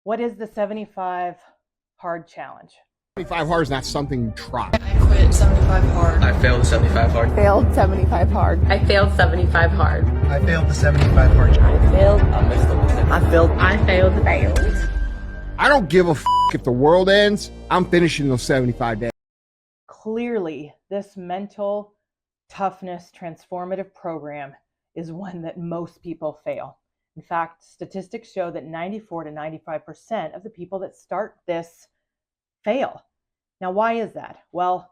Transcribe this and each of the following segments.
What is the 75 hard challenge? 75 hard is not something you try. I quit 75 hard. I failed 75 hard. Failed 75 hard. I failed 75 hard. I failed the 75 hard. I failed. I missed the list. I failed. I failed. I don't give a if the world ends. I'm finishing those 75 days. Clearly, this mental toughness transformative program is one that most people fail. In fact, statistics show that 94 to 95% of the people that start this fail. Now, why is that? Well,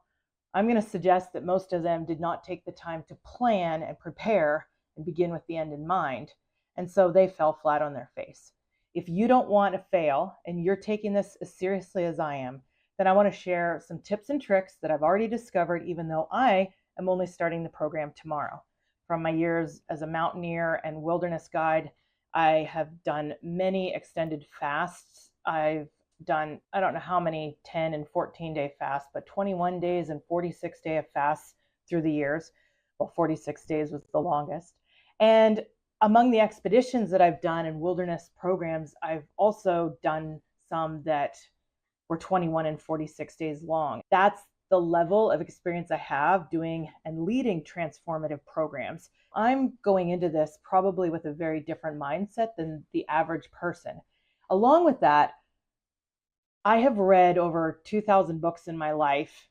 I'm going to suggest that most of them did not take the time to plan and prepare and begin with the end in mind. And so they fell flat on their face. If you don't want to fail and you're taking this as seriously as I am, then I want to share some tips and tricks that I've already discovered, even though I am only starting the program tomorrow. From my years as a mountaineer and wilderness guide, I have done many extended fasts. I've done, I don't know how many 10 and 14 day fasts, but 21 days and 46 day of fasts through the years. Well, 46 days was the longest. And among the expeditions that I've done in wilderness programs, I've also done some that were 21 and 46 days long. That's the level of experience I have doing and leading transformative programs. I'm going into this probably with a very different mindset than the average person. Along with that, I have read over 2,000 books in my life,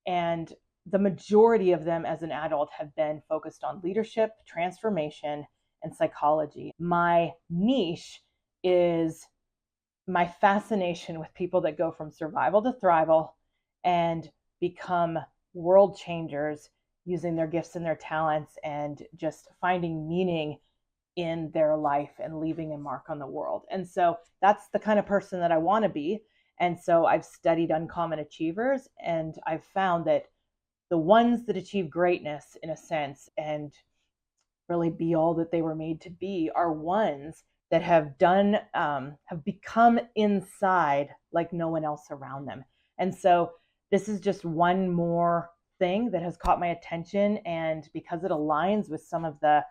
and the majority of them as an adult have been focused on leadership, transformation, and psychology. My niche is my fascination with people that go from survival to thrival and become world changers using their gifts and their talents and just finding meaning in their life and leaving a mark on the world. And so that's the kind of person that I want to be. And so I've studied uncommon achievers, and I've found that the ones that achieve greatness in a sense and really be all that they were made to be are ones that have become inside like no one else around them. And so this is just one more thing that has caught my attention, and because it aligns with some of the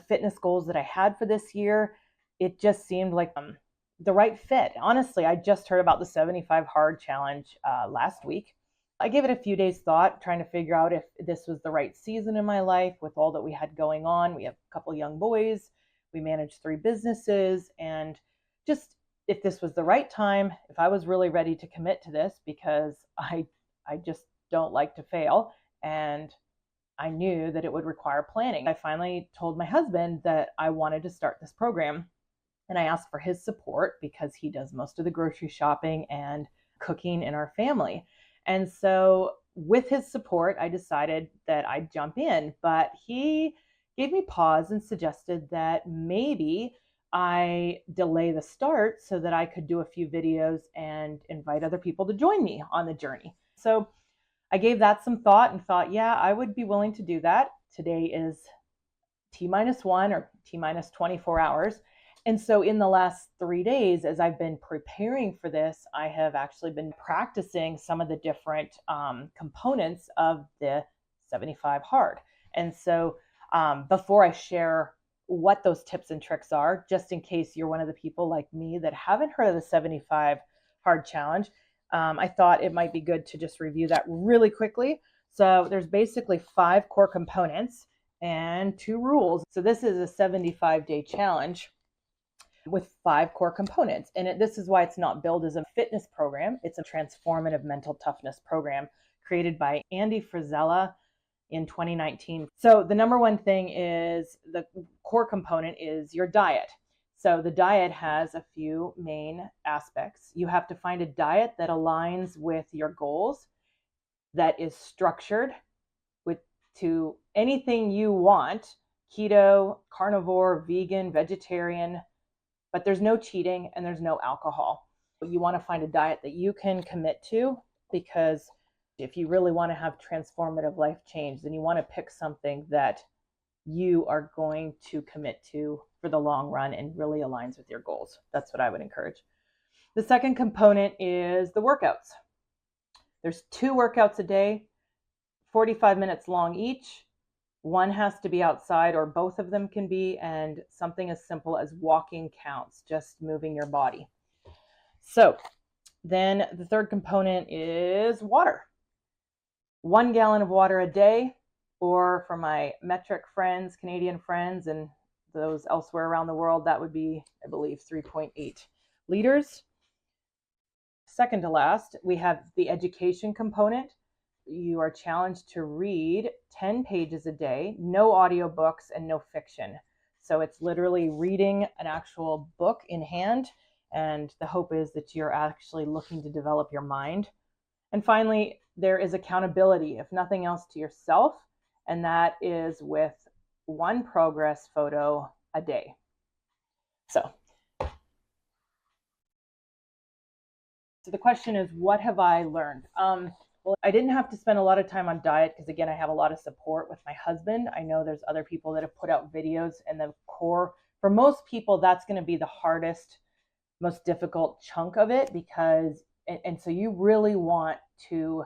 fitness goals that I had for this year, it just seemed like the right fit. Honestly, I just heard about the 75 hard challenge last week. I gave it a few days thought, trying to figure out if this was the right season in my life with all that we had going on. We have a couple of young boys. We manage 3 businesses, and just if this was the right time, if I was really ready to commit to this, because I just don't like to fail, and I knew that it would require planning. I finally told my husband that I wanted to start this program, and I asked for his support because he does most of the grocery shopping and cooking in our family. And so with his support, I decided that I'd jump in, but he gave me pause and suggested that maybe I delay the start so that I could do a few videos and invite other people to join me on the journey. So I gave that some thought and thought, yeah, I would be willing to do that. Today is T-1 or T-minus 24 hours. And so in the last 3 days, as I've been preparing for this, I have actually been practicing some of the different components of the 75 hard. And so before I share what those tips and tricks are, just in case you're one of the people like me that haven't heard of the 75 hard challenge, I thought it might be good to just review that really quickly. So there's basically 5 core components and 2 rules. So this is a 75-day challenge with 5 core components. And this is why it's not billed as a fitness program. It's a transformative mental toughness program created by Andy Frisella in 2019. So the number one thing is the core component is your diet. So the diet has a few main aspects. You have to find a diet that aligns with your goals, that is structured to anything you want: keto, carnivore, vegan, vegetarian, but there's no cheating and there's no alcohol. You want to find a diet that you can commit to, because if you really want to have transformative life change, then you want to pick something that you are going to commit to for the long run and really aligns with your goals. That's what I would encourage. The second component is the workouts. There's 2 workouts a day, 45 minutes long each. One has to be outside, or both of them can be, and something as simple as walking counts, just moving your body. So then the third component is water. 1 gallon of water a day, or for my metric friends, Canadian friends, and those elsewhere around the world, that would be, I believe, 3.8 liters. Second to last, we have the education component. You are challenged to read 10 pages a day, no audiobooks and no fiction. So it's literally reading an actual book in hand, and the hope is that you're actually looking to develop your mind. And finally, there is accountability, if nothing else, to yourself, and that is with 1 progress photo a day. So the question is, what have I learned? Well, I didn't have to spend a lot of time on diet because, again, I have a lot of support with my husband. I know there's other people that have put out videos, and the core, for most people, that's going to be the hardest, most difficult chunk of it, because, and so you really want to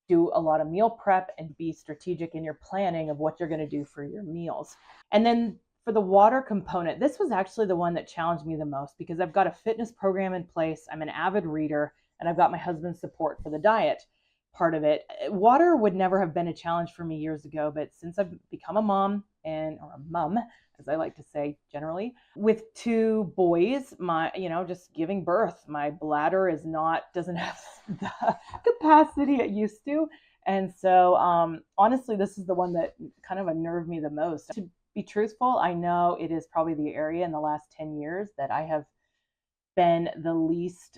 do a lot of meal prep and be strategic in your planning of what you're going to do for your meals. And then for the water component, this was actually the one that challenged me the most, because I've got a fitness program in place, I'm an avid reader, and I've got my husband's support for the diet part of it. Water would never have been a challenge for me years ago, but since I've become a mom, or a mum, as I like to say generally, with 2 boys, just giving birth, my bladder doesn't have the capacity it used to. And so honestly, this is the one that kind of unnerved me the most. To be truthful, I know it is probably the area in the last 10 years that I have been the least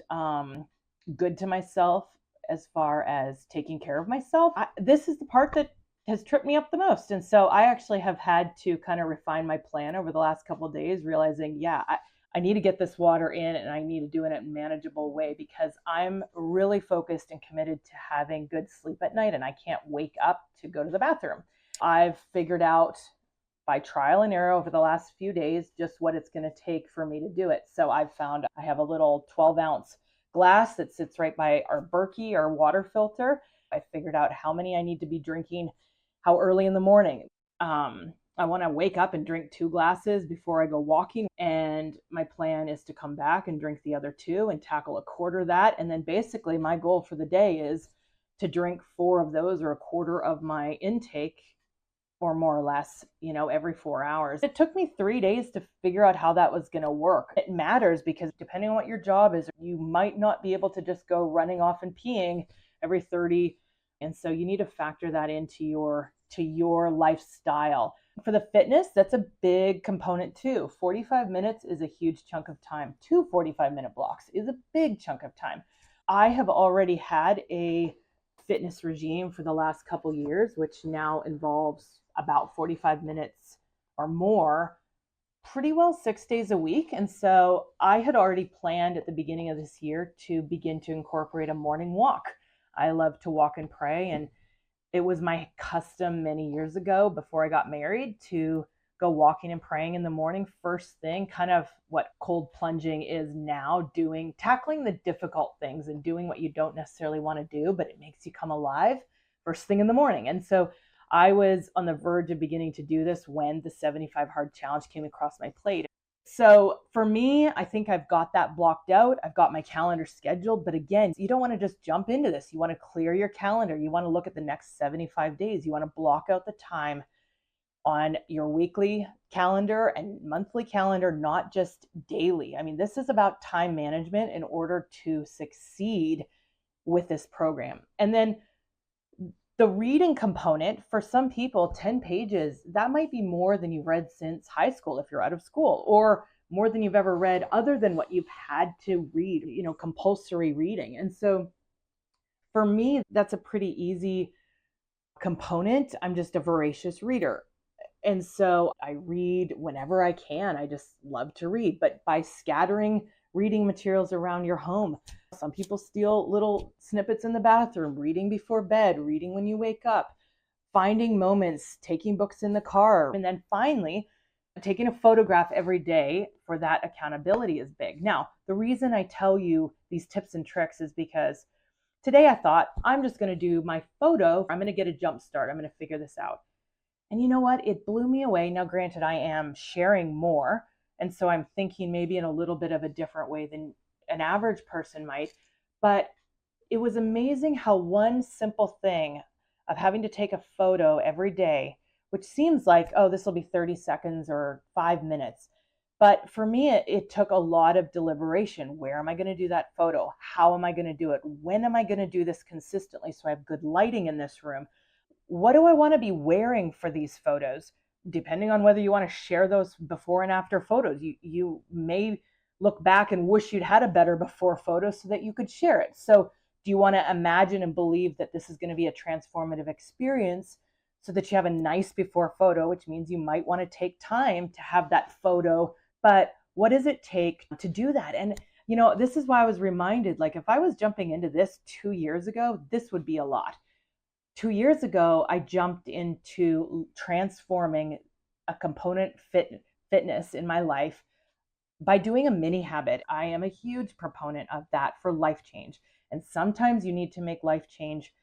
good to myself as far as taking care of myself. This is the part that has tripped me up the most. And so I actually have had to kind of refine my plan over the last couple of days, realizing, I need to get this water in, and I need to do it in a manageable way, because I'm really focused and committed to having good sleep at night, and I can't wake up to go to the bathroom. I've figured out by trial and error over the last few days just what it's going to take for me to do it. So I've found I have a little 12-ounce glass that sits right by our Berkey, our water filter. I figured out how many I need to be drinking, how early in the morning. I want to wake up and drink 2 glasses before I go walking. And my plan is to come back and drink the other 2 and tackle a quarter of that. And then basically my goal for the day is to drink 4 of those, or a quarter of my intake, or more or less, every 4 hours. It took me 3 days to figure out how that was going to work. It matters because depending on what your job is, you might not be able to just go running off and peeing every 30. And so you need to factor that into your lifestyle. For the fitness, that's a big component too. 45 minutes is a huge chunk of time. 2 45-minute blocks is a big chunk of time. I have already had a fitness regime for the last couple years, which now involves about 45 minutes or more, pretty well 6 days a week. And so I had already planned at the beginning of this year to begin to incorporate a morning walk. I love to walk and pray, and it was my custom many years ago before I got married to go walking and praying in the morning first thing, kind of what cold plunging is now, tackling the difficult things and doing what you don't necessarily want to do, but it makes you come alive first thing in the morning. And so I was on the verge of beginning to do this when the 75 hard challenge came across my plate. So for me, I think I've got that blocked out. I've got my calendar scheduled. But again, you don't want to just jump into this. You want to clear your calendar. You want to look at the next 75 days. You want to block out the time on your weekly calendar and monthly calendar, not just daily. I mean, this is about time management in order to succeed with this program. And then the reading component, for some people, 10 pages, that might be more than you've read since high school if you're out of school, or more than you've ever read other than what you've had to read, compulsory reading. And so for me, that's a pretty easy component. I'm just a voracious reader. And so I read whenever I can. I just love to read. But by scattering reading materials around your home, some people steal little snippets in the bathroom, reading before bed, reading when you wake up, finding moments, taking books in the car. And then finally, taking a photograph every day for that accountability is big. Now, the reason I tell you these tips and tricks is because today I thought I'm just going to do my photo. I'm going to get a jump start. I'm going to figure this out. And you know what? It blew me away. Now, granted, I am sharing more. And so I'm thinking maybe in a little bit of a different way than an average person might. But it was amazing how one simple thing of having to take a photo every day, which seems like, oh, this will be 30 seconds or 5 minutes. But for me, it took a lot of deliberation. Where am I going to do that photo? How am I going to do it? When am I going to do this consistently so I have good lighting in this room? What do I want to be wearing for these photos? Depending on whether you want to share those before and after photos, you may look back and wish you'd had a better before photo so that you could share it. So do you want to imagine and believe that this is going to be a transformative experience so that you have a nice before photo, which means you might want to take time to have that photo. But what does it take to do that? And, this is why I was reminded, like, if I was jumping into this 2 years ago, this would be a lot. 2 years ago, I jumped into transforming a component fitness in my life by doing a mini habit. I am a huge proponent of that for life change. And sometimes you need to make life change,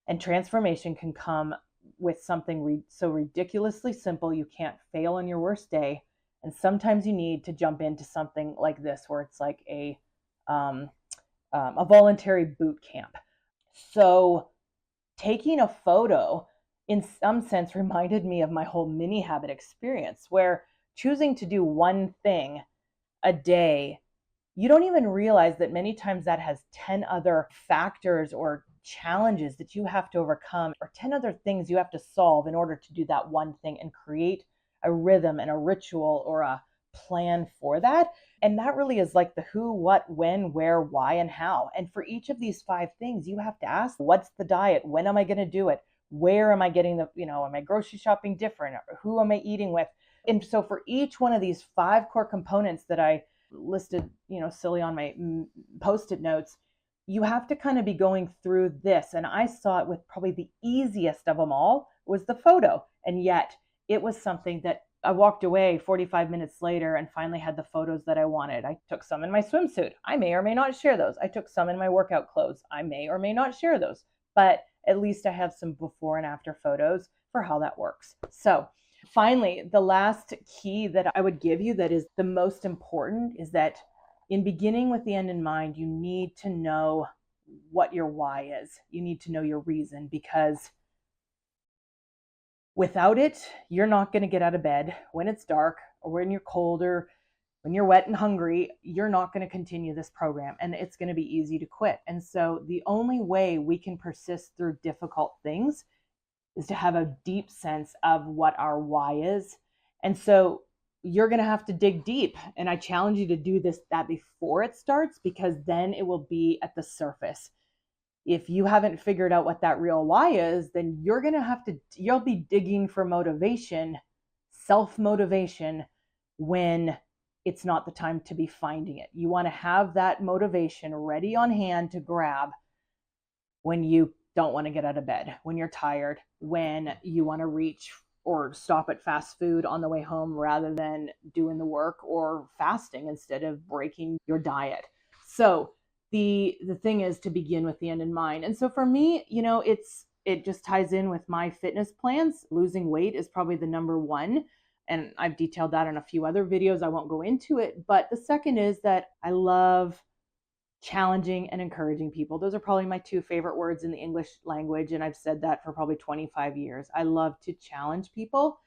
and transformation can come with something so ridiculously simple you can't fail on your worst day. And sometimes you need to jump into something like this, where it's like a voluntary boot camp. So taking a photo, in some sense, reminded me of my whole mini habit experience, where choosing to do one thing a day, you don't even realize that many times that has 10 other factors or challenges that you have to overcome, or 10 other things you have to solve in order to do that one thing and create a rhythm and a ritual or a plan for that. And that really is like the who, what, when, where, why, and how. And for each of these 5 things, you have to ask, what's the diet? When am I going to do it? Where am I getting am I grocery shopping different? Or who am I eating with? And so for each one of these 5 core components that I listed, silly on my Post-it notes, you have to kind of be going through this. And I saw it with probably the easiest of them all was the photo. And yet it was something that I walked away 45 minutes later and finally had the photos that I wanted. I took some in my swimsuit. I may or may not share those. I took some in my workout clothes. I may or may not share those. But at least I have some before and after photos for how that works. So finally, the last key that I would give you that is the most important is that in beginning with the end in mind, you need to know what your why is. You need to know your reason, because without it, you're not going to get out of bed when it's dark or when you're cold or when you're wet and hungry. You're not going to continue this program, and it's going to be easy to quit. And so the only way we can persist through difficult things is to have a deep sense of what our why is. And so you're going to have to dig deep. And I challenge you to do that before it starts, because then it will be at the surface. If you haven't figured out what that real why is, then you'll be digging for motivation, self-motivation, when it's not the time to be finding it. You want to have that motivation ready on hand to grab when you don't want to get out of bed, when you're tired, when you want to reach or stop at fast food on the way home rather than doing the work, or fasting instead of breaking your diet. So the thing is to begin with the end in mind. And so for me, it just ties in with my fitness plans. Losing weight is probably the number one. And I've detailed that in a few other videos. I won't go into it. But the second is that I love challenging and encouraging people. Those are probably my 2 favorite words in the English language. And I've said that for probably 25 years. I love to challenge people,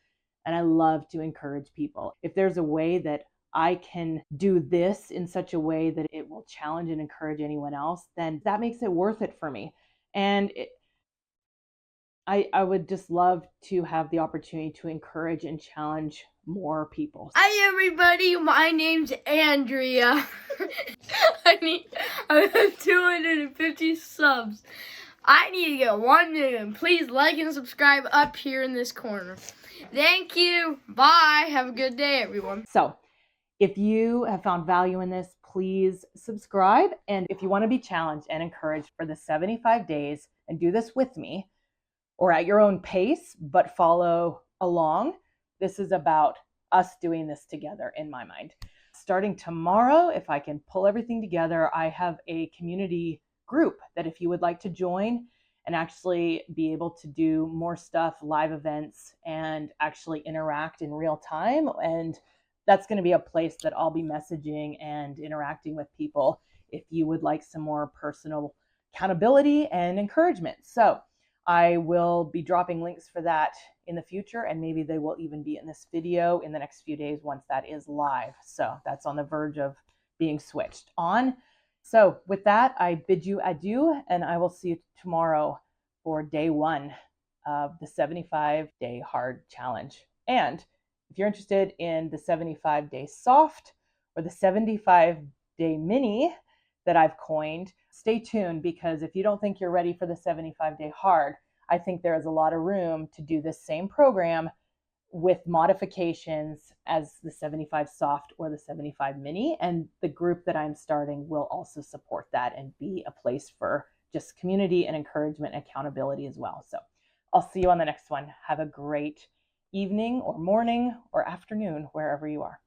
and I love to encourage people. If there's a way that I can do this in such a way that it will challenge and encourage anyone else, then that makes it worth it for me. And I would just love to have the opportunity to encourage and challenge more people. Hi everybody, my name's Andrea. I have 250 subs. I need to get 1 million. Please like and subscribe up here in this corner. Thank you. Bye. Have a good day, everyone. So if you have found value in this, please subscribe. And if you want to be challenged and encouraged for the 75 days and do this with me or at your own pace, but follow along, this is about us doing this together in my mind. Starting tomorrow, if I can pull everything together, I have a community group that if you would like to join and actually be able to do more stuff, live events, and actually interact in real time and that's going to be a place that I'll be messaging and interacting with people if you would like some more personal accountability and encouragement. So I will be dropping links for that in the future, and maybe they will even be in this video in the next few days once that is live. So that's on the verge of being switched on. So with that, I bid you adieu, and I will see you tomorrow for day 1 of the 75-day hard challenge. And if you're interested in the 75-day soft or the 75-day mini that I've coined, stay tuned, because if you don't think you're ready for the 75-day hard, I think there is a lot of room to do this same program with modifications as the 75 soft or the 75 mini. And the group that I'm starting will also support that and be a place for just community and encouragement and accountability as well. So I'll see you on the next one. Have a great evening or morning or afternoon, wherever you are.